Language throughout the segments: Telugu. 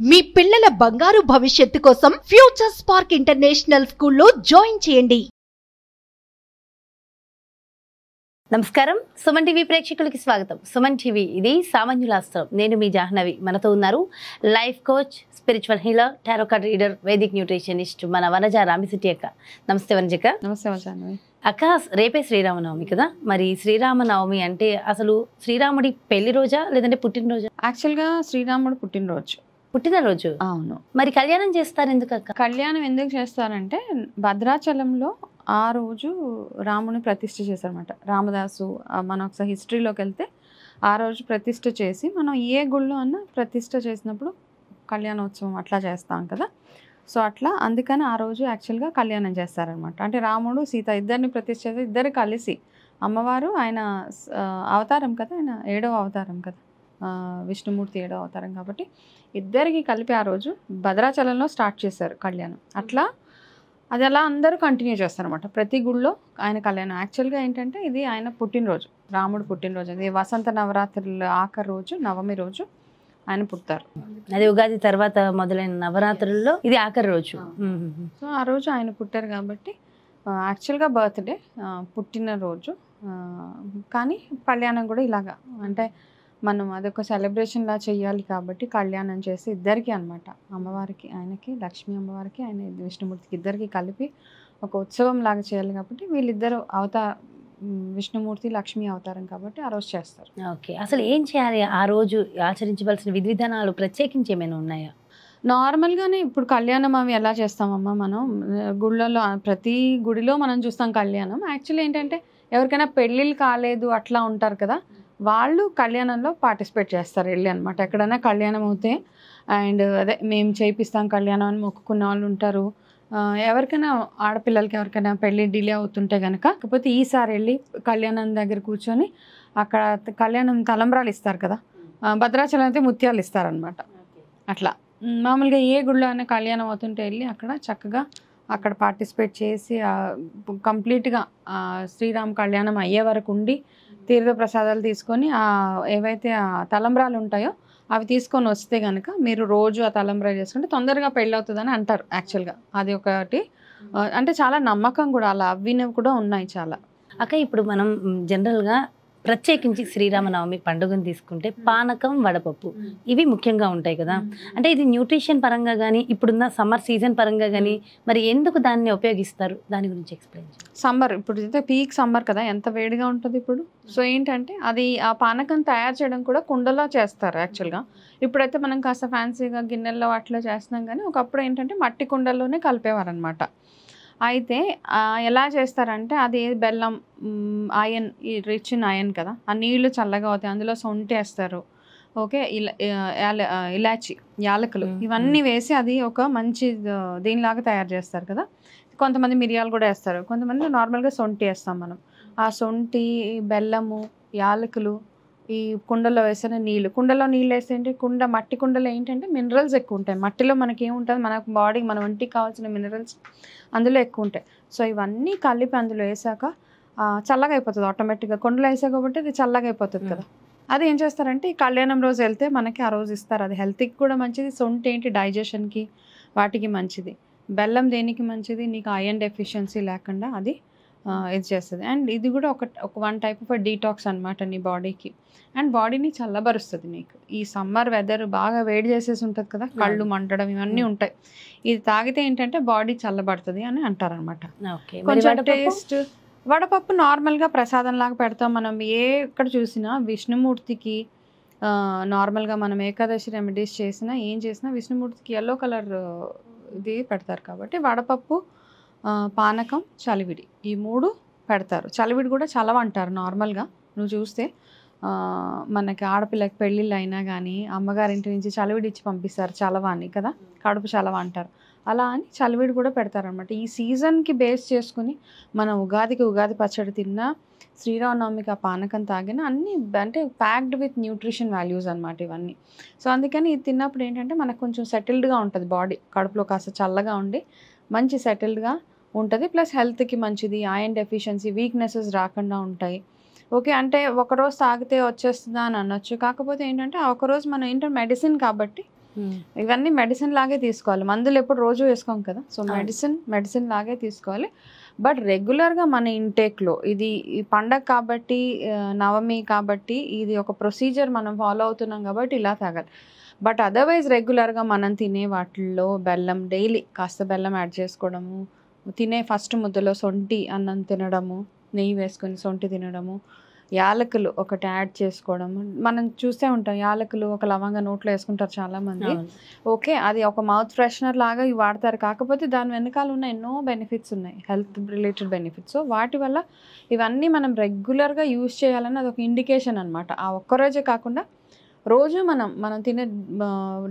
మీ పిల్లల బంగారు భవిష్యత్తు కోసం ఫ్యూచర్ స్పార్క్ ఇంటర్నేషనల్ స్కూల్లో జాయిన్ చేయండి. నమస్కారం, సుమన్ టీవీ ప్రేక్షకులకి స్వాగతం. సుమన్ టీవీ, ఇది సామాన్యులాస్త్రం. నేను మీ జాహ్నవి. మనతో ఉన్నారు life coach, spiritual healer, tarot card reader, Vedic nutritionist మన వనజ రామిశెట్టి అక్క. నమస్తే వనజక్క. నమస్తే జాహ్నవి అక్క. రేపే శ్రీరామనవమి కదా, మరి శ్రీరామనవమి అంటే అసలు శ్రీరాముడి పెళ్లి రోజా లేదంటే పుట్టినరోజా? యాక్చువల్గా శ్రీరాముడు పుట్టినరోజు. అవును. మరి కళ్యాణం చేస్తారు ఎందుకు అక్క? కళ్యాణం ఎందుకు చేస్తారంటే భద్రాచలంలో ఆ రోజు రాముని ప్రతిష్ఠ చేశారన్నమాట. రామదాసు మనం ఒకసారి హిస్టరీలోకి వెళ్తే ఆ రోజు ప్రతిష్ఠ చేసి మనం ఏ గుళ్ళో అన్నా ప్రతిష్ఠ చేసినప్పుడు కళ్యాణోత్సవం అట్లా చేస్తాం కదా. సో అట్లా అందుకని ఆ రోజు యాక్చువల్గా కళ్యాణం చేస్తారనమాట. అంటే రాముడు సీత ఇద్దరిని ప్రతిష్ఠ చేసి ఇద్దరు కలిసి, అమ్మవారు ఆయన అవతారం కదా, ఆయన 7వ అవతారం కదా, విష్ణుమూర్తి 7వ అవతారం కాబట్టి ఇద్దరికి కలిపి ఆ రోజు భద్రాచలంలో స్టార్ట్ చేశారు కళ్యాణం. అట్లా అది అలా అందరూ కంటిన్యూ చేస్తారనమాట. ప్రతి గుళ్ళో ఆయన కళ్యాణం. యాక్చువల్గా ఏంటంటే ఇది ఆయన పుట్టినరోజు, రాముడు పుట్టినరోజు. అది వసంత నవరాత్రుల ఆఖరి రోజు, నవమి రోజు ఆయన పుట్టారు. అది ఉగాది తర్వాత మొదలైన నవరాత్రుల్లో ఇది ఆఖరి రోజు. సో ఆ రోజు ఆయన పుట్టారు కాబట్టి యాక్చువల్గా బర్త్డే, పుట్టినరోజు. కానీ కళ్యాణం కూడా ఇలాగా అంటే మనం అదొక సెలబ్రేషన్లా చేయాలి కాబట్టి కళ్యాణం చేసి ఇద్దరికి అనమాట, అమ్మవారికి ఆయనకి, లక్ష్మీ అమ్మవారికి ఆయన విష్ణుమూర్తికి ఇద్దరికి కలిపి ఒక ఉత్సవం లాగా చేయాలి కాబట్టి వీళ్ళిద్దరు విష్ణుమూర్తి లక్ష్మీ అవతారం కాబట్టి ఆ రోజు చేస్తారు. ఓకే, అసలు ఏం చేయాలి ఆ రోజు? ఆచరించవలసిన విధి విధానాలు ప్రత్యేకించి ఏమైనా ఉన్నాయా? నార్మల్గానే ఇప్పుడు కళ్యాణం అవి ఎలా చేస్తామమ్మా మనం గుళ్ళలో, ప్రతి గుడిలో మనం చూస్తాం కళ్యాణం. యాక్చువల్లీ ఏంటంటే ఎవరికైనా పెళ్ళిళ్ళు కాలేదు అట్లా ఉంటారు కదా, వాళ్ళు కళ్యాణంలో పార్టిసిపేట్ చేస్తారు వెళ్ళి అనమాట. ఎక్కడైనా కళ్యాణం అవుతే అండ్ అదే మేము చేయిస్తాం కళ్యాణం అని మొక్కుకున్న వాళ్ళు ఉంటారు. ఎవరికైనా ఆడపిల్లలకి ఎవరికైనా పెళ్ళి డిలే అవుతుంటే కనుక, కాకపోతే ఈసారి వెళ్ళి కళ్యాణం దగ్గర కూర్చొని అక్కడ కళ్యాణం తలంబ్రాలు ఇస్తారు కదా, భద్రాచలం అయితే ముత్యాలు ఇస్తారనమాట. అట్లా మామూలుగా ఏ గుడిలో అయినా కళ్యాణం అవుతుంటే వెళ్ళి అక్కడ చక్కగా అక్కడ పార్టిసిపేట్ చేసి కంప్లీట్గా శ్రీరామ్ కళ్యాణం అయ్యే వరకు ఉండి తీర్థ ప్రసాదాలు తీసుకొని ఏవైతే తలంబ్రాలు ఉంటాయో అవి తీసుకొని వస్తే కనుక మీరు రోజు ఆ తలంబ్రాలు చేసుకుంటే తొందరగా పెళ్ళి అవుతుందని అంటారు. యాక్చువల్గా అది ఒకటి, అంటే చాలా నమ్మకం కూడా, అలా అవ్వినవి కూడా ఉన్నాయి చాలా. అక్క, ఇప్పుడు మనం జనరల్గా ప్రత్యేకించి శ్రీరామనవమి పండుగను తీసుకుంటే పానకం, వడపప్పు ఇవి ముఖ్యంగా ఉంటాయి కదా. అంటే ఇది న్యూట్రిషన్ పరంగా కానీ ఇప్పుడున్న సమ్మర్ సీజన్ పరంగా కానీ మరి ఎందుకు దాన్ని ఉపయోగిస్తారు, దాని గురించి ఎక్స్ప్లెయిన్ చేయండి. సమ్మర్ ఇప్పుడు అయితే పీక్ సమ్మర్ కదా, ఎంత వేడిగా ఉంటుంది ఇప్పుడు. సో ఏంటంటే అది ఆ పానకం తయారు చేయడం కూడా కుండలో చేస్తారు యాక్చువల్గా. ఇప్పుడైతే మనం కాస్త ఫ్యాన్సీగా గిన్నెల్లో అట్లా చేస్తున్నాం, కానీ ఒకప్పుడు ఏంటంటే మట్టి కుండల్లోనే కలిపేవారు అనమాట. అయితే ఎలా చేస్తారంటే అది బెల్లం, ఐరన్, రిచ్ ఇన్ ఐరన్ కదా, ఆ నీళ్లు చల్లగా అవుతాయి, అందులో సొంటి వేస్తారు. ఓకే, ఇలాచి, యాలకులు ఇవన్నీ వేసి అది ఒక మంచి దీనిలాగా తయారు చేస్తారు కదా. కొంతమంది మిరియాలు కూడా వేస్తారు, కొంతమంది నార్మల్గా సొంటి వేస్తాం మనం. ఆ సొంటి, బెల్లము, యాలకులు ఈ కుండలో వేసిన నీళ్ళు, కుండలో నీళ్ళు వేస్తే ఏంటి, మట్టి కుండలో ఏంటంటే మినరల్స్ ఎక్కువ ఉంటాయి. మట్టిలో మనకి ఏముంటుంది, మన బాడీకి, మన ఒంటికి కావాల్సిన మినరల్స్ అందులో ఎక్కువ ఉంటాయి. సో ఇవన్నీ కలిపి అందులో వేసాక చల్లగా అయిపోతుంది ఆటోమేటిక్గా. కుండలో వేసా కాబట్టి అది చల్లగా అయిపోతుంది కదా. అది ఏం చేస్తారంటే ఈ కళ్యాణం రోజు వెళ్తే మనకి ఆ రోజు ఇస్తారు. అది హెల్త్కి కూడా మంచిది. సొంటి ఏంటి డైజెషన్కి వాటికి మంచిది. బెల్లం దేనికి మంచిది, నీకు ఐరన్ డెఫిషియన్సీ లేకుండా అది ఇది చేస్తుంది. అండ్ ఇది కూడా ఒక వన్ టైప్ ఆఫ్ డీటాక్స్ అనమాట నీ బాడీకి. అండ్ బాడీని చల్లబరుస్తుంది. నీకు ఈ సమ్మర్ వెదర్ బాగా వేడి చేసేసి ఉంటుంది కదా, కళ్ళు మంటడం ఇవన్నీ ఉంటాయి. ఇది తాగితే ఏంటంటే బాడీ చల్లబడుతుంది అని అంటారనమాట. కొంచెం టేస్ట్. వడపప్పు నార్మల్గా ప్రసాదం లాగా పెడతాం మనం. ఎక్కడ చూసినా విష్ణుమూర్తికి నార్మల్గా మనం ఏకాదశి రెమెడీస్ చేసినా ఏం చేసినా విష్ణుమూర్తికి ఎల్లో కలర్ ఇది పెడతారు కాబట్టి వడపప్పు, పానకం, చలివిడి ఈ 3 పెడతారు. చలివిడి కూడా చలవ అంటారు నార్మల్గా. నువ్వు చూస్తే మనకి ఆడపిల్లకి పెళ్ళిళ్ళు అయినా కానీ అమ్మగారింటి నుంచి చలివిడి ఇచ్చి పంపిస్తారు, చలవ అని కదా, కడుపు చలవ అంటారు. అలా అని చలివిడి కూడా పెడతారనమాట. ఈ సీజన్కి బేస్ చేసుకుని మనం ఉగాదికి ఉగాది పచ్చడి తిన్నా, శ్రీరామనవమికి ఆ పానకం తాగిన అన్నీ అంటే ప్యాక్డ్ విత్ న్యూట్రిషన్ వాల్యూస్ అనమాట ఇవన్నీ. సో అందుకని ఇది తిన్నప్పుడు ఏంటంటే మనకు కొంచెం సెటిల్డ్గా ఉంటుంది బాడీ, కడుపులో కాస్త చల్లగా ఉండి మంచి సెటిల్డ్గా ఉంటుంది. ప్లస్ హెల్త్కి మంచిది, ఐరన్ డెఫిషియన్సీ, వీక్నెసెస్ రాకుండా ఉంటాయి. ఓకే, అంటే ఒకరోజు తాగితే వచ్చేస్తుందా అని అనొచ్చు. కాకపోతే ఏంటంటే ఆ ఒకరోజు మనం ఏంటంటే మెడిసిన్ కాబట్టి ఇవన్నీ మెడిసిన్ లాగే తీసుకోవాలి. మందులు ఎప్పుడు రోజు వేసుకోం కదా, సో మెడిసిన్ లాగే తీసుకోవాలి. బట్ రెగ్యులర్గా మన ఇంటేక్లో ఇది ఈ పండగ కాబట్టి, నవమి కాబట్టి ఇది ఒక ప్రొసీజర్ మనం ఫాలో అవుతున్నాం కాబట్టి ఇలా తాగాలి. బట్ అదర్వైజ్ రెగ్యులర్గా మనం తినే వాటిల్లో బెల్లం, డైలీ కాస్త బెల్లం యాడ్ చేసుకోవడము, తినే ఫస్ట్ ముద్దలో సొంటి అన్నం తినడము, నెయ్యి వేసుకొని సొంటి తినడము, యాలకులు ఒకటి యాడ్ చేసుకోవడము. మనం చూస్తూ ఉంటాం యాలకులు, ఒక లవంగా నోట్లో వేసుకుంటారు చాలామంది. ఓకే, అది ఒక మౌత్ ఫ్రెషనర్ లాగా ఇవి వాడతారు. కాకపోతే దాని వెనకాల ఉన్న ఎన్నో బెనిఫిట్స్ ఉన్నాయి, హెల్త్ రిలేటెడ్ బెనిఫిట్స్. సో వాటి వల్ల ఇవన్నీ మనం రెగ్యులర్గా యూజ్ చేయాలని అది ఒక ఇండికేషన్ అనమాట. ఆ ఒక్కరోజే కాకుండా రోజు మనం తినే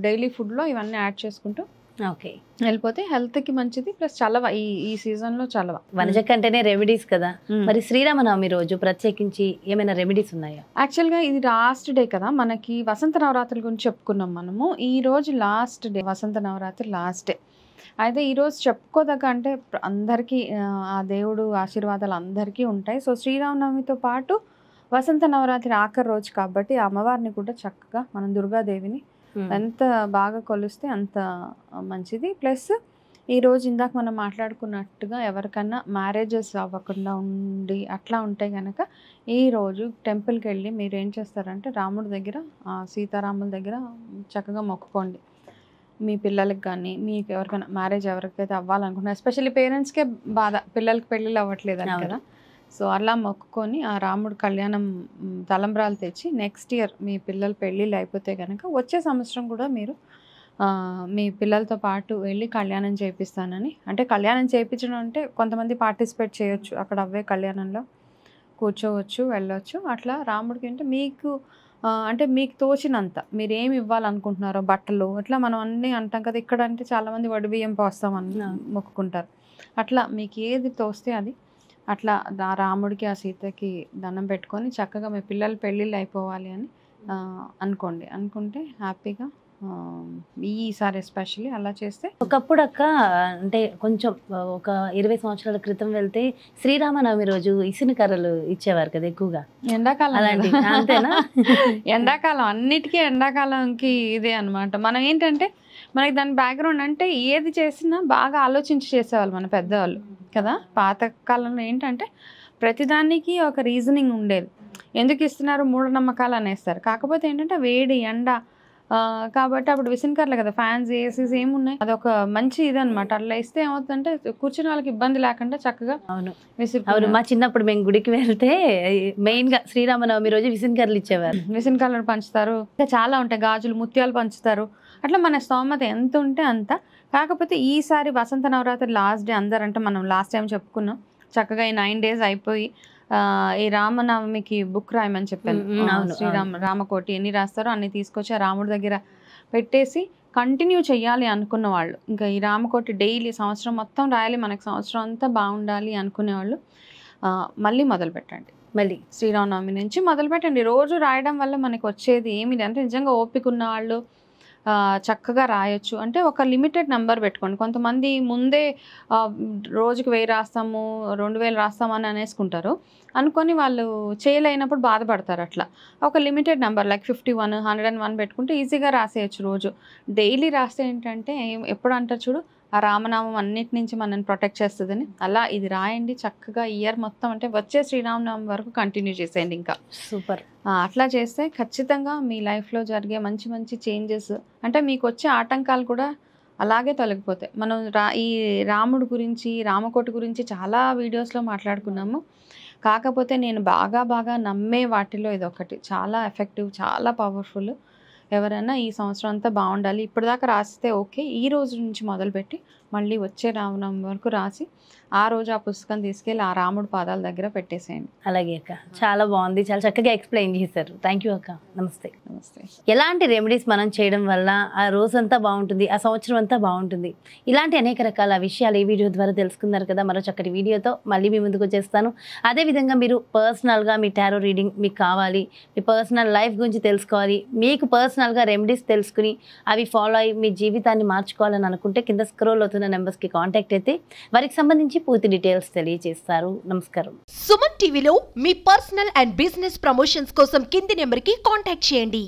డైలీ ఫుడ్లో ఇవన్నీ యాడ్ చేసుకుంటూ ఓకే వెళ్ళిపోతే హెల్త్కి మంచిది. ప్లస్ చలవ, ఈ సీజన్లో చలవ. వనజ కంటేనే రెమెడీస్ కదా, మరి శ్రీరామనవమి రోజు ప్రత్యేకించి ఏమైనా రెమెడీస్ ఉన్నాయా? యాక్చువల్గా ఇది లాస్ట్ డే కదా, మనకి వసంత నవరాత్రుల గురించి చెప్పుకున్నాం మనము. ఈ రోజు లాస్ట్ డే, వసంత నవరాత్రి లాస్ట్ డే. అయితే ఈరోజు చెప్పుకోదగ్గ అంటే అందరికీ ఆ దేవుడు ఆశీర్వాదాలు అందరికీ ఉంటాయి. సో శ్రీరామనవమితో పాటు వసంత నవరాత్రి ఆఖరి రోజు కాబట్టి అమ్మవారిని కూడా చక్కగా మనం దుర్గాదేవిని ఎంత బాగా కొలిస్తే అంత మంచిది. ప్లస్ ఈరోజు ఇందాక మనం మాట్లాడుకున్నట్టుగా ఎవరికన్నా మ్యారేజెస్ అవ్వకుండా ఉండి అట్లా ఉంటే కనుక ఈరోజు టెంపుల్కి వెళ్ళి మీరు ఏం చేస్తారంటే రాముడి దగ్గర, సీతారాముల దగ్గర చక్కగా మొక్కుకోండి. మీ పిల్లలకి కానీ మీకు ఎవరికైనా మ్యారేజ్ ఎవరికైతే అవ్వాలనుకుంటున్నారు, ఎస్పెషల్లీ పేరెంట్స్కే బాధ పిల్లలకి పెళ్ళిళ్ళు అవ్వట్లేదు అని కదా. సో అలా మొక్కుకొని ఆ రాముడు కళ్యాణం తలంబ్రాలు తెచ్చి నెక్స్ట్ ఇయర్ మీ పిల్లలు పెళ్ళిళ్ళు అయిపోతే కనుక వచ్చే సంవత్సరం కూడా మీరు మీ పిల్లలతో పాటు వెళ్ళి కళ్యాణం చేపిస్తానని. అంటే కళ్యాణం చేయించడం అంటే కొంతమంది పార్టిసిపేట్ చేయొచ్చు, అక్కడ అవే కళ్యాణంలో కూర్చోవచ్చు, వెళ్ళొచ్చు. అట్లా రాముడికి అంటే మీకు తోచినంత మీరు ఏమి ఇవ్వాలనుకుంటున్నారో, బట్టలు అట్లా మనం అన్నీ అంటాం కదా. ఇక్కడ అంటే చాలామంది వడి బియ్యం పోస్తామని మొక్కుకుంటారు. అట్లా మీకు ఏది తోస్తే అది అట్లా రాముడికి ఆ సీతకి దండం పెట్టుకొని చక్కగా మీ పిల్లలు పెళ్ళిళ్ళు అయిపోవాలి అని అనుకుంటే హ్యాపీగా ఈసారి ఎస్పెషల్లీ అలా చేస్తే. ఒకప్పుడు అక్క అంటే కొంచెం ఒక 20 సంవత్సరాల క్రితం వెళ్తే శ్రీరామనవమి రోజు ఇసున కర్రలు ఇచ్చేవారు కదా ఎక్కువగా. ఎండాకాలం అలాంటి అంతేనా? ఎండాకాలం అన్నిటికీ ఎండాకాలంకి ఇదే అనమాట. మనం ఏంటంటే మనకి దాని బ్యాక్గ్రౌండ్ అంటే ఏది చేసినా బాగా ఆలోచించి చేసేవాళ్ళు మన పెద్దవాళ్ళు కదా. పాతకాలంలో ఏంటంటే ప్రతిదానికి ఒక రీజనింగ్ ఉండేది, ఎందుకు ఇస్తున్నారు మూఢనమ్మకాలు అనేస్తారు. కాకపోతే ఏంటంటే వేడి, ఎండ కాబట్టి అప్పుడు విసనకర్రలు కదా, ఫ్యాన్స్, ఏసీస్ ఏమున్నాయి, అదొక మంచి ఇదనమాట. అట్లా ఇస్తే ఏమవుతుందంటే కూర్చుని వాళ్ళకి ఇబ్బంది లేకుండా చక్కగా అవును. మా చిన్నప్పుడు మేము గుడికి వెళ్తే మెయిన్ గా శ్రీరామనవమి రోజు విసనకర్రలు ఇచ్చేవారు. విసనకర్రలు పంచుతారు, ఇంకా చాలా ఉంటాయి, గాజులు, ముత్యాలు పంచుతారు. అట్లా మన స్తోమత ఎంత ఉంటే అంత. కాకపోతే ఈసారి వసంత నవరాత్రి లాస్ట్ డే అందరంటే మనం లాస్ట్ టైం చెప్పుకున్నాం, చక్కగా ఈ 9 days అయిపోయి ఈ రామనవమికి బుక్ రాయమని చెప్పాను. రామకోటి ఎన్ని రాస్తారో అన్ని తీసుకొచ్చి రాముడి దగ్గర పెట్టేసి కంటిన్యూ చెయ్యాలి అనుకున్న వాళ్ళు, ఇంకా ఈ రామకోటి డైలీ సంవత్సరం మొత్తం రాయాలి, మనకు సంవత్సరం అంతా బాగుండాలి అనుకునే వాళ్ళు మళ్ళీ మొదలు పెట్టండి. మళ్ళీ శ్రీరామనవమి నుంచి మొదలు పెట్టండి. రోజు రాయడం వల్ల మనకి వచ్చేది ఏమి అంటే నిజంగా ఓపిక ఉన్న వాళ్ళు చక్కగా రాయొచ్చు. అంటే ఒక లిమిటెడ్ నెంబర్ పెట్టుకోండి. కొంతమంది ముందే రోజుకి 1000 రాస్తాము, 2000 రాస్తాము అని అనేసుకుంటారు, అనుకొని వాళ్ళు చేయలేనప్పుడు బాధపడతారు. అట్లా ఒక లిమిటెడ్ నెంబర్ లైక్ 51, 101 పెట్టుకుంటే ఈజీగా రాసేయచ్చు. రోజు డైలీ రాస్తే ఏంటంటే ఎప్పుడు అంటారు చూడు, ఆ రామనామం అన్నిటి నుంచి మనల్ని ప్రొటెక్ట్ చేస్తుందని, అలా ఇది రాయండి చక్కగా. ఇయర్ మొత్తం అంటే వచ్చే శ్రీరామనవమి వరకు కంటిన్యూ చేసేయండి. ఇంకా సూపర్. అట్లా చేస్తే ఖచ్చితంగా మీ లైఫ్లో జరిగే మంచి మంచి చేంజెస్, అంటే మీకు వచ్చే ఆటంకాలు కూడా అలాగే తొలగిపోతాయి. మనం ఈ రాముడు గురించి, రామకోటి గురించి చాలా వీడియోస్లో మాట్లాడుకున్నాము. కాకపోతే నేను బాగా నమ్మే వాటిలో ఇది ఒకటి, చాలా ఎఫెక్టివ్, చాలా పవర్ఫుల్. ఎవరైనా ఈ సంవత్సరం అంతా బాగుండాలి, ఇప్పటిదాకా రాస్తే ఓకే, ఈ రోజు నుంచి మొదలుపెట్టి మళ్ళీ వచ్చే రామనవమి వరకు రాసి ఆ రోజు ఆ పుస్తకం తీసుకెళ్ళి ఆ రాముడి పాదాల దగ్గర పెట్టేసేయండి. అలాగే అక్క, చాలా బాగుంది, చాలా చక్కగా ఎక్స్ప్లెయిన్ చేశారు. థ్యాంక్ యూ అక్క. నమస్తే. నమస్తే. ఎలాంటి రెమెడీస్ మనం చేయడం వల్ల ఆ రోజంతా బాగుంటుంది, ఆ సంవత్సరం అంతా బాగుంటుంది, ఇలాంటి అనేక రకాల విషయాలు ఈ వీడియో ద్వారా తెలుసుకున్నారు కదా. మరో చక్కటి వీడియోతో మళ్ళీ మీ ముందుకు వచ్చేస్తాను. అదేవిధంగా మీరు పర్సనల్గా మీ టారో రీడింగ్ మీకు కావాలి, మీ పర్సనల్ లైఫ్ గురించి తెలుసుకోవాలి, మీకు పర్సనల్గా రెమెడీస్ తెలుసుకుని అవి ఫాలో అయ్యి మీ జీవితాన్ని మార్చుకోవాలని అనుకుంటే కింద స్క్రోల్ అవుతున్న నెంబర్స్కి కాంటాక్ట్ అయితే వారికి సంబంధించి పూర్తి డీటెయిల్స్ తెలియజేస్తారు. నమస్కారం. సుమన్ టీవీలో మీ పర్సనల్ అండ్ బిజినెస్ ప్రమోషన్స్ కోసం కింది నెంబర్కి కాంటాక్ట్ చేయండి.